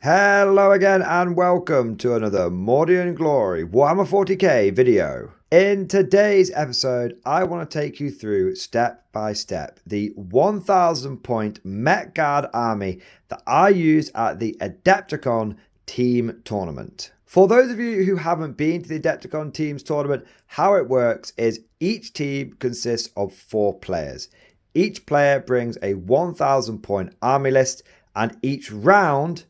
Hello again and welcome to another Mordy and Glory Warhammer 40k video. In today's episode, I want to take you through step by step the 1000 point Mech Guard army that I used at the Adepticon team tournament. For those of you who haven't been to the Adepticon teams tournament, how it works is each team consists of 4 players. Each player brings a 1000 point army list, and each round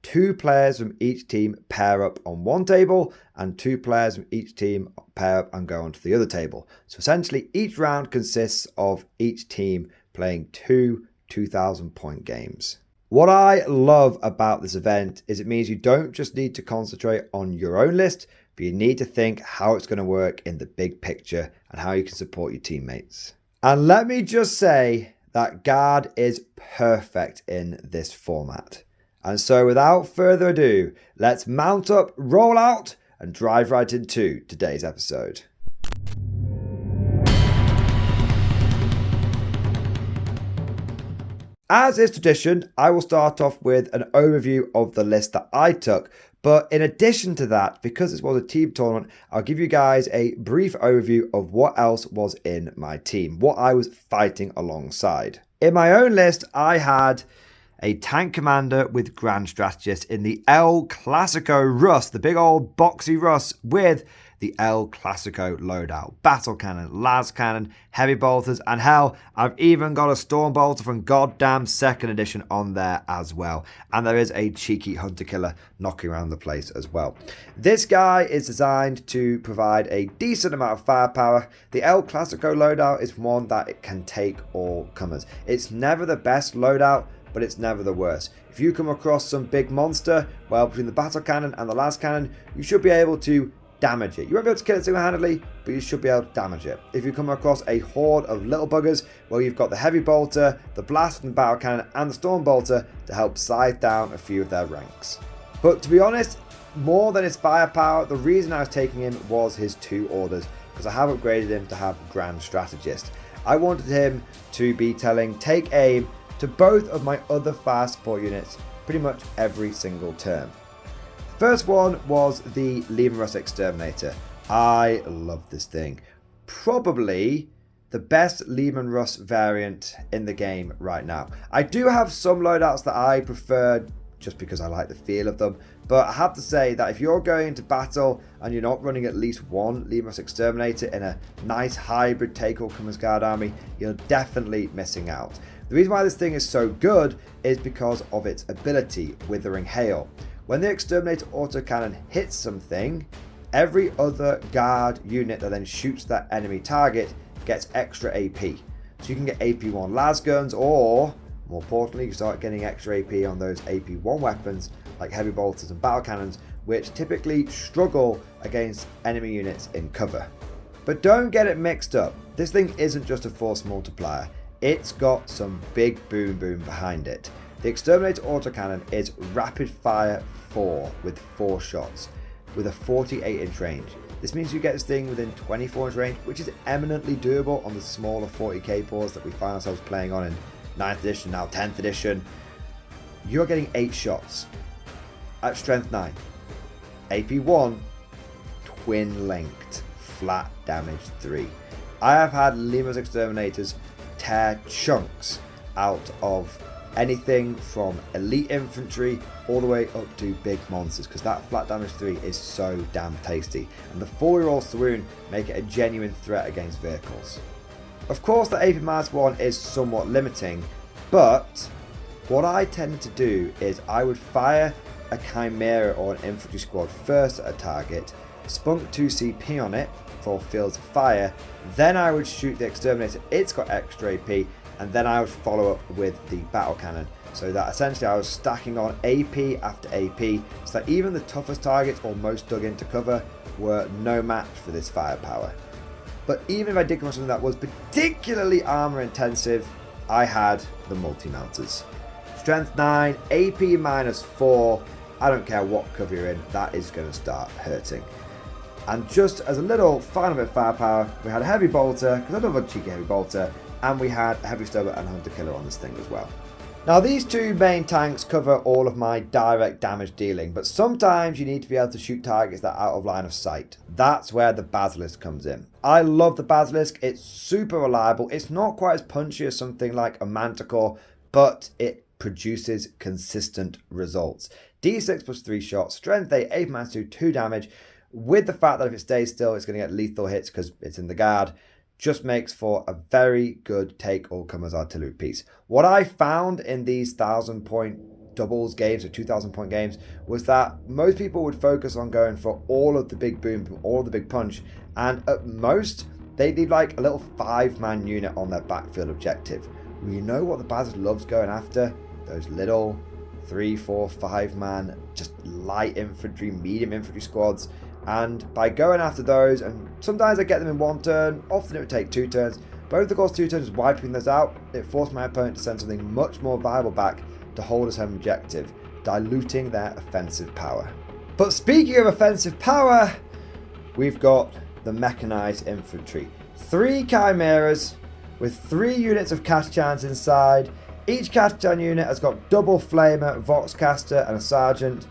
2 players from each team pair up on one table and 2 players from each team pair up and go onto the other table. So essentially each round consists of each team playing 2 2000 point games. What I love about this event is it means you don't just need to concentrate on your own list, but you need to think how it's going to work in the big picture and how you can support your teammates. And let me just say that Guard is perfect in this format. And so without further ado, let's mount up, roll out, and drive right into today's episode. As is tradition, I will start off with an overview of the list that I took. But in addition to that, because this was a team tournament, I'll give you guys a brief overview of what else was in my team, what I was fighting alongside. In my own list, I had a tank commander with Grand Strategist in the El Clasico Russ, the big old boxy Russ with the El Clasico loadout. Battle cannon, las cannon, heavy bolters, and hell, I've even got a storm bolter from goddamn 2nd edition on there as well. And there is a cheeky hunter killer knocking around the place as well. This guy is designed to provide a decent amount of firepower. The El Clasico loadout is one that it can take all comers. It's never the best loadout, but it's never the worst. If you come across some big monster, well, between the battle cannon and the las cannon, you should be able to damage it. You won't be able to kill it single-handedly, but you should be able to damage it. If you come across a horde of little buggers, well, you've got the heavy bolter, the blast from the battle cannon, and the storm bolter to help scythe down a few of their ranks. But to be honest, more than his firepower, the reason I was taking him was his 2 orders, because I have upgraded him to have Grand Strategist. I wanted him to be telling take aim to both of my other fire support units pretty much every single turn. First one was the Lehman Russ Exterminator. I love this thing. Probably the best Lehman Russ variant in the game right now. I do have some loadouts that I prefer just because I like the feel of them, but I have to say that if you're going into battle and you're not running at least one Lehman Russ Exterminator in a nice hybrid take-all-comers guard army, you're definitely missing out. The reason why this thing is so good is because of its ability, Withering Hail. When the Exterminator autocannon hits something, every other guard unit that then shoots that enemy target gets extra AP. So you can get AP1 las guns, or more importantly, you start getting extra AP on those AP1 weapons like heavy bolters and battle cannons, which typically struggle against enemy units in cover. But don't get it mixed up. This thing isn't just a force multiplier. It's got some big boom behind it. The Exterminator autocannon is rapid fire 4 with 4 shots with a 48-inch range. This means you get this thing within 24-inch range, which is eminently doable on the smaller 40k boards that we find ourselves playing on in 9th edition, now 10th edition. You're getting 8 shots at strength 9. AP1, twin linked, flat damage 3. I have had Lehman Russ Exterminators tear chunks out of anything from elite infantry all the way up to big monsters, because that flat damage 3 is so damn tasty, and the 4-year-old Swoon make it a genuine threat against vehicles. Of course the AP-1 is somewhat limiting, but what I tend to do is I would fire a Chimera or an infantry squad first at a target, spunk 2 CP on it for fields of fire, then I would shoot the Exterminator, it's got extra AP, and then I would follow up with the battle cannon, so that essentially I was stacking on AP after AP, so that even the toughest targets or most dug into cover were no match for this firepower. But even if I did come up with something that was particularly armor intensive, I had the multi-mounters. Strength 9, AP -4, I don't care what cover you're in, that is going to start hurting. And just as a little final bit of firepower, we had a heavy bolter, because I love a cheeky heavy bolter, and we had a heavy stubber and hunter killer on this thing as well. Now these two main tanks cover all of my direct damage dealing, but sometimes you need to be able to shoot targets that are out of line of sight. That's where the Basilisk comes in. I love the Basilisk, it's super reliable, it's not quite as punchy as something like a Manticore, but it produces consistent results. D6 plus 3 shots, strength 8, 8 mass 2, 2 damage, with the fact that if it stays still it's going to get lethal hits because it's in the guard. Just makes for a very good take all comers artillery piece. What I found in these 1,000-point doubles games or 2,000-point games was that most people would focus on going for all of the big boom, all of the big punch, and at most they'd leave like a little 5-man unit on their backfield objective. Well, you know what the Basilisk loves going after? Those little 3, 4, 5-man just light infantry, medium infantry squads. And by going after those, and sometimes I get them in one turn, often it would take 2 turns, but over the course of 2 turns wiping those out, it forced my opponent to send something much more viable back to hold his home objective, diluting their offensive power. But speaking of offensive power, we've got the mechanized infantry. 3 chimeras with 3 units of cast chance inside. Each cast chance unit has got double flamer, voxcaster and a sergeant.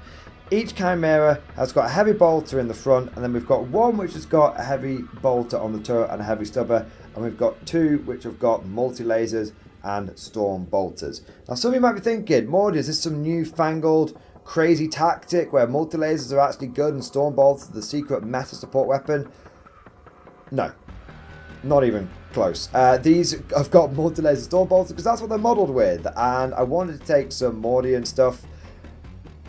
Each chimera has got a heavy bolter in the front, and then we've got one which has got a heavy bolter on the turret and a heavy stubber, and we've got 2 which have got multi-lasers and storm bolters. Now some of you might be thinking, Mordy, is this some newfangled crazy tactic where multi-lasers are actually good and storm bolters are the secret meta support weapon? No, not even close. These have got multi-laser storm bolters because that's what they're modelled with, and I wanted to take some Mordian stuff.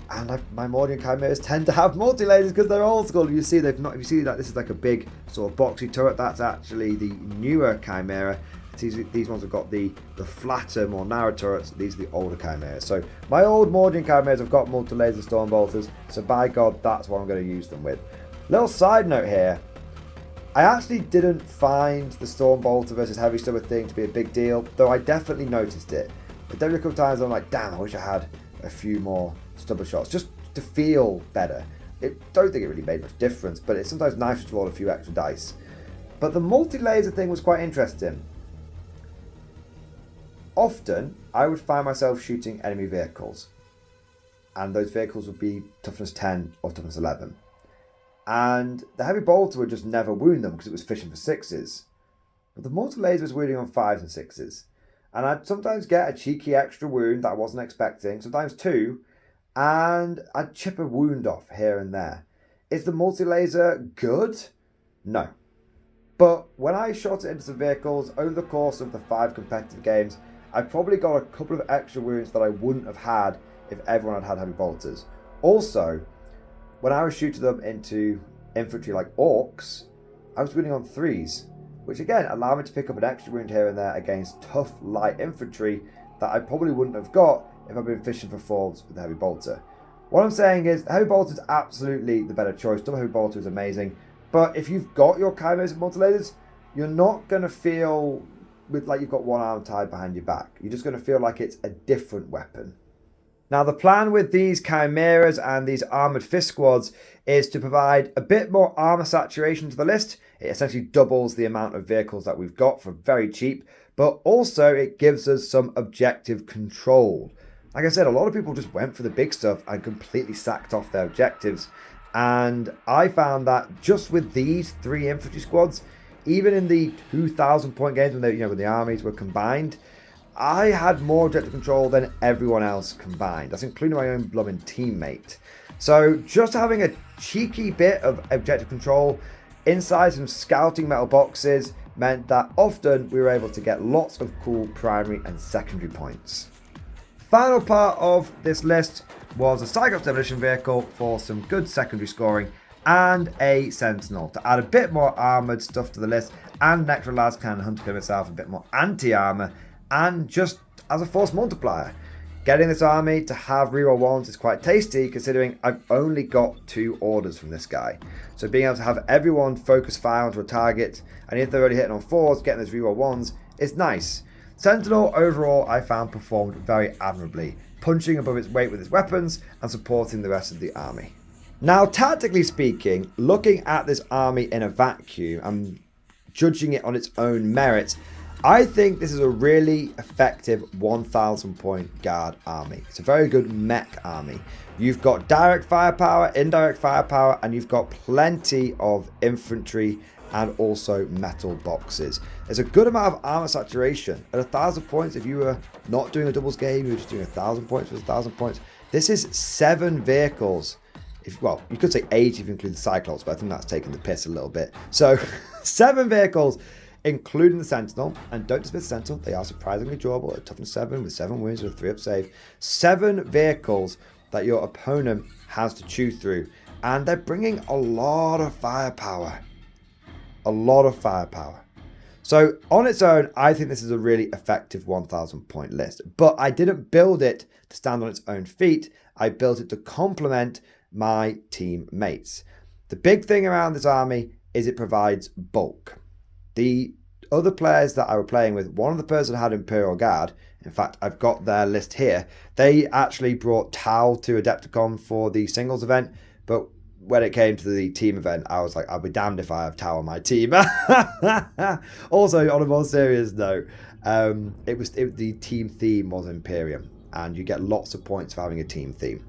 And my Mordian chimeras tend to have multi-lasers because they're old school. You see, they've not. If you see that this is like a big sort of boxy turret, that's actually the newer chimera. These ones have got the flatter, more narrow turrets. These are the older chimeras. So my old Mordian chimeras have got multi-laser storm bolters. So by God, that's what I'm going to use them with. Little side note here. I actually didn't find the storm bolter versus heavy stubber thing to be a big deal, though I definitely noticed it. But there were a couple of times I'm like, damn, I wish I had a few more stubber shots just to feel better. I don't think it really made much difference, but it's sometimes nice to roll a few extra dice. But the multi-laser thing was quite interesting. Often I would find myself shooting enemy vehicles, and those vehicles would be toughness 10 or toughness 11, and the heavy bolter would just never wound them because it was fishing for 6s. But the multi-laser was wounding on 5s and 6s, and I'd sometimes get a cheeky extra wound that I wasn't expecting, sometimes 2, and I'd chip a wound off here and there. Is the multi-laser good? No. But when I shot it into some vehicles over the course of the 5 competitive games, I probably got a couple of extra wounds that I wouldn't have had if everyone had had heavy bolters. Also, when I was shooting them into infantry like orcs, I was winning on 3s, which again allowed me to pick up an extra wound here and there against tough light infantry that I probably wouldn't have got if I'd been fishing for 4s with the heavy bolter. What I'm saying is, the heavy bolter is absolutely the better choice. Double heavy bolter is amazing, but if you've got your chimeras and multi-lasers, you're not going to feel like you've got one arm tied behind your back. You're just going to feel like it's a different weapon. Now the plan with these chimeras and these armoured fist squads is to provide a bit more armour saturation to the list. It essentially doubles the amount of vehicles that we've got for very cheap, but also it gives us some objective control. Like I said, a lot of people just went for the big stuff and completely sacked off their objectives. And I found that just with these 3 infantry squads, even in the 2,000 point games when when the armies were combined, I had more objective control than everyone else combined. That's including my own blooming teammate. So just having a cheeky bit of objective control inside some scouting metal boxes meant that often we were able to get lots of cool primary and secondary points. Final part of this list was a Cyclops demolition vehicle for some good secondary scoring, and a Sentinel to add a bit more armoured stuff to the list, and an extra Lascan Hunter Killer itself, a bit more anti-armour, and just as a force multiplier. Getting this army to have reroll 1s is quite tasty considering I've only got 2 orders from this guy. So being able to have everyone focus fire onto a target, and if they're already hitting on 4s, getting those reroll 1s is nice. Sentinel overall I found performed very admirably, punching above its weight with its weapons and supporting the rest of the army. Now tactically speaking, looking at this army in a vacuum and judging it on its own merits, I think this is a really effective 1,000 point guard army. It's a very good mech army. You've got direct firepower, indirect firepower, and you've got plenty of infantry and also metal boxes. There's a good amount of armor saturation. At 1,000 points, if you were not doing a doubles game, you were just doing 1,000 points with 1,000 points. This is 7 vehicles. Well, you could say 8 if you include the Cyclops, but I think that's taking the piss a little bit. So 7 vehicles, including the Sentinel. And don't dismiss the Sentinel. They are surprisingly durable at toughness 7 with 7 wounds with a 3-up save. 7 vehicles that your opponent has to chew through. And they're bringing a lot of firepower. A lot of firepower. So on its own, I think this is a really effective 1,000 point list. But I didn't build it to stand on its own feet. I built it to complement my teammates. The big thing around this army is it provides bulk. The other players that I were playing with, one of the person had Imperial Guard. In fact, I've got their list here. They actually brought Tau to Adepticon for the singles event, but when it came to the team event, I was like, I'll be damned if I have Tau on my team. Also, on a more serious note, the team theme was Imperium, and you get lots of points for having a team theme.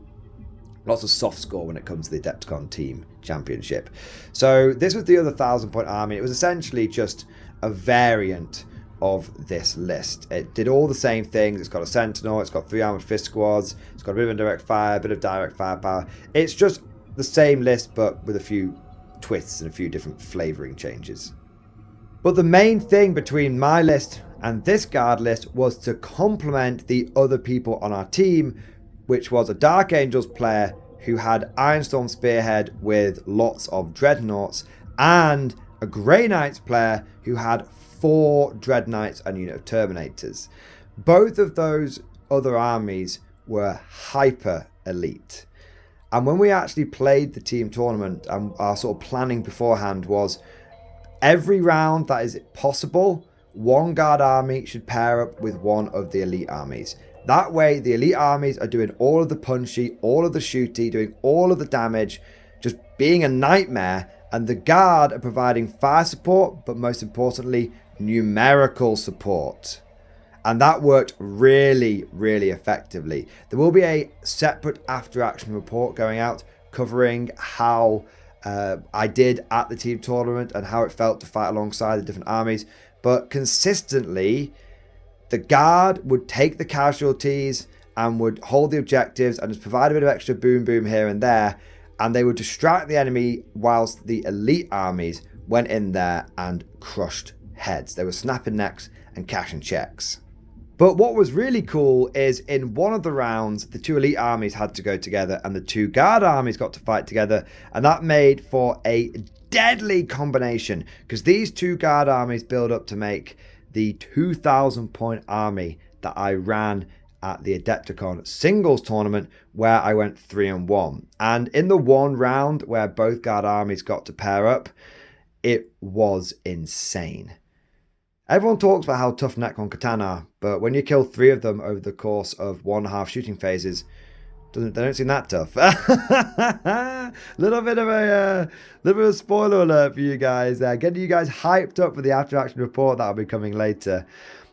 Lots of soft score when it comes to the Adepticon Team Championship. So this was the other 1,000 point army. It was essentially just a variant of this list. It did all the same things. It's got a Sentinel, it's got 3 armored fist squads, it's got a bit of indirect fire, a bit of direct firepower. It's just the same list, but with a few twists and a few different flavoring changes. But the main thing between my list and this guard list was to complement the other people on our team, which was a Dark Angels player who had Ironstorm Spearhead with lots of Dreadnoughts, and a Grey Knights player who had 4 Dreadknights and a unit of Terminators. Both of those other armies were hyper elite. And when we actually played the team tournament, and our sort of planning beforehand was every round that is possible, one guard army should pair up with one of the elite armies. That way, the elite armies are doing all of the punchy, all of the shooty, doing all of the damage, just being a nightmare, and the guard are providing fire support, but most importantly, numerical support. And that worked really, really effectively. There will be a separate after-action report going out covering how I did at the team tournament and how it felt to fight alongside the different armies. But consistently, the guard would take the casualties and would hold the objectives and just provide a bit of extra boom boom here and there. And they would distract the enemy whilst the elite armies went in there and crushed heads. They were snapping necks and cashing checks. But what was really cool is in one of the rounds, the 2 elite armies had to go together and the 2 guard armies got to fight together. And that made for a deadly combination, because these 2 guard armies build up to make the 2,000 point army that I ran at the Adepticon singles tournament, where I went 3-1. And in the one round where both guard armies got to pair up, it was insane. Everyone talks about how tough Necron Catan are, but when you kill 3 of them over the course of 1.5 shooting phases, they don't seem that tough. little bit of a spoiler alert for you guys there, getting you guys hyped up for the after action report that will be coming later.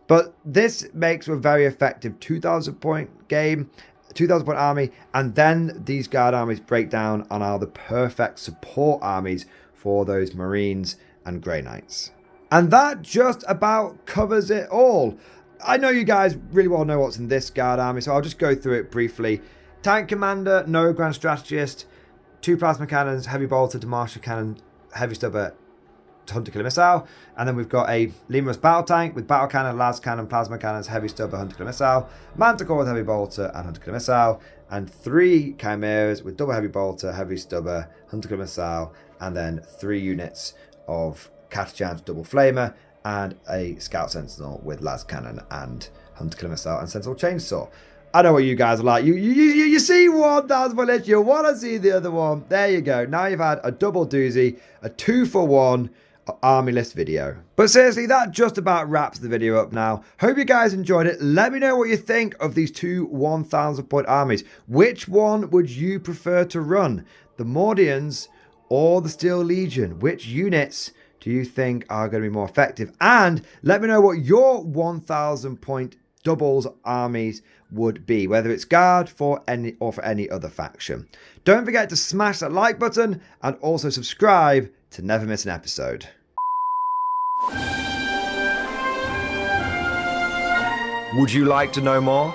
But this makes for a very effective 2,000 point game, 2,000 point army, and then these guard armies break down and are the perfect support armies for those Marines and Grey Knights. And that just about covers it all. I know you guys really well know what's in this guard army, so I'll just go through it briefly. Tank Commander, no Grand Strategist, 2 Plasma Cannons, Heavy Bolter, Demartial Cannon, Heavy Stubber, Hunter Killer Missile. And then we've got a Lemurus Battle Tank with Battle Cannon, Las Cannon, Plasma Cannons, Heavy Stubber, Hunter Killer Missile, Manticore with Heavy Bolter and Hunter Killer Missile, and 3 Chimeras with double Heavy Bolter, Heavy Stubber, Hunter Killer Missile, and then 3 units of Catachan's Double Flamer, and a Scout Sentinel with Las Cannon and Hunter Killer Missile and Sentinel Chainsaw. I know what you guys are like. You see one, that's my list. You want to see the other one. There you go. Now you've had a double doozy, a 2-for-1 army list video. But seriously, that just about wraps the video up now. Hope you guys enjoyed it. Let me know what you think of these 2 1,000 point armies. Which one would you prefer to run? The Mordians or the Steel Legion? Which units do you think are going to be more effective? And let me know what your 1,000 point doubles armies would be, whether it's Guard for any other faction. Don't forget to smash that like button and also subscribe to never miss an episode. Would you like to know more?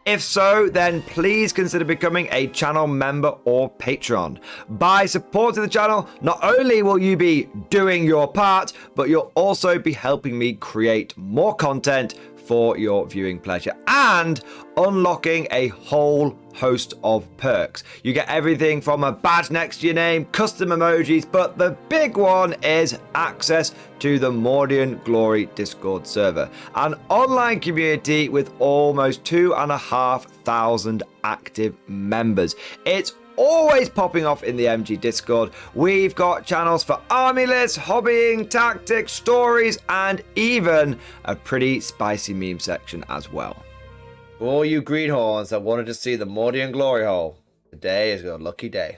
If so, then please consider becoming a channel member or patron. By supporting the channel, not only will you be doing your part, but you'll also be helping me create more content for your viewing pleasure and unlocking a whole host of perks. You get everything from a badge next to your name, custom emojis, but the big one is access to the Mordian Glory Discord server, an online community with almost 2,500 active members. It's always popping off in the MG Discord. We've got channels for army lists, hobbying, tactics, stories, and even a pretty spicy meme section as well. For all you greenhorns that wanted to see the Mordian Glory Hole, today is your lucky day.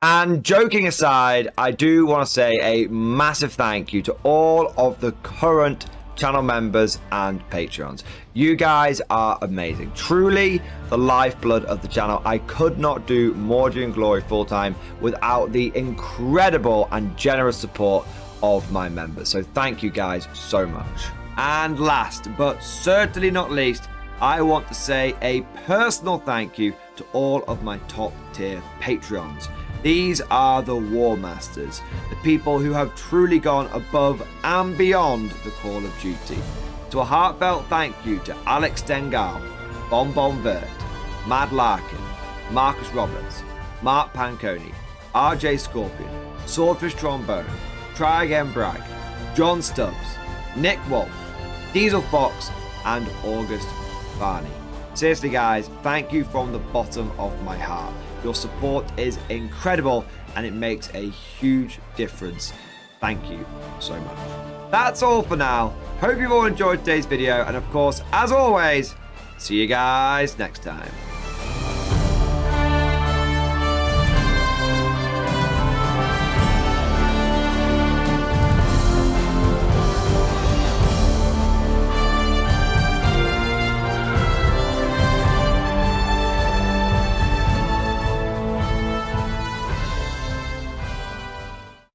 And joking aside, I do want to say a massive thank you to all of the current channel members and patrons. You guys are amazing, truly the lifeblood of the channel. I could not do Mordian Glory full-time without the incredible and generous support of my members, so thank you guys so much. And last but certainly not least, I want to say a personal thank you to all of my top tier Patreons. These are the War Masters, the people who have truly gone above and beyond the call of duty. So a heartfelt thank you to Alex Dengal, Bon Vert, Mad Larkin, Marcus Roberts, Mark Panconi, RJ Scorpion, Swordfish Trombone, Try Again Bragg, John Stubbs, Nick Wolf, Diesel Fox, and August Varney. Seriously guys, thank you from the bottom of my heart. Your support is incredible and it makes a huge difference. Thank you so much. That's all for now. Hope you've all enjoyed today's video, and of course, as always, see you guys next time.